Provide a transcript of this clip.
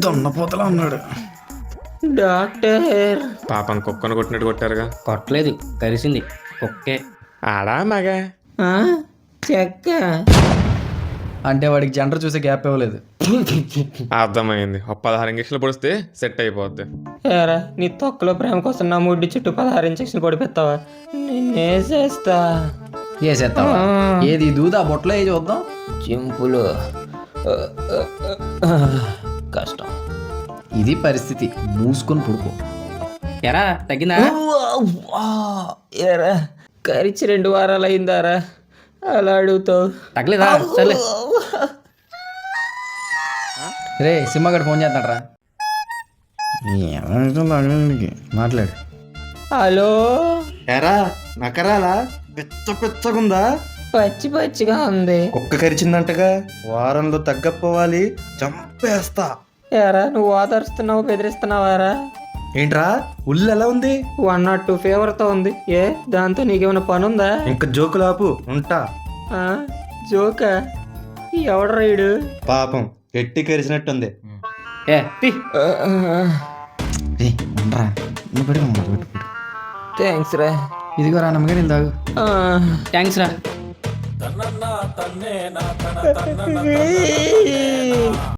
దొన్నపోతలా ఉన్నాడు. డాక్టర్ పాపం కుక్కను కొట్టినట్టు కొట్టారుగా. కొట్టలేదు, కరిసింది కుక్కే. ఆడా మగా చెక్క అంటే వాడికి జంటర్ చూసే గ్యాప్ ఇవ్వలేదు. అర్థమైంది. ఒక 16 ఇంజక్షన్లు పొడిస్తే సెట్ అయిపోద్ది. ఏరా నీ తొక్కలో ప్రేమ కోసం నా ముడ్డి చుట్టూ 16 ఇంజక్షన్ పొడిపెత్తావా? నేనేసేస్తా. వేసేస్తావా? ఏది దూదా బొట్టలో ఏ చూద్దాం. చింపులు కష్టం. ఇది పరిస్థితి, మూసుకొని పుడుకో. ఎరా తగ్గిందా? ఎరా కరిచి 2 వారాలు అయిందారా, అలా అడుగుతావు? తగ్గలేదా? సర్లే. రే సింహగడ్ ఫోన్ చేస్తాడరా. మాట్లాడు. హలో, ఎరా నకరాలా పిచ్చ పిచ్చగుందా? పచ్చి పచ్చిగా ఉంది. కుక్క కరిచిందంటగా, వారంలో తగ్గపోవాలి, చంపేస్తా. ఎరా నువ్వు ఓదారుస్తున్నావు, బెదిరిస్తున్నావారా? ఏంట్రా ఉల్లు ఎలా ఉంది? 102 ఫీవర్తో ఉంది. ఏ దాంతో నీకేమైనా పని ఉందా? ఇంక జోకులాపు ఉంటా. జోకా? ఎవడ రైడు? పాపం ఎట్టి కరిచినట్టుంది. ఏ ఉండరా, థ్యాంక్స్ రా. ఇదిగో రా నమ్మగా నేను తాగు. థ్యాంక్స్ రా.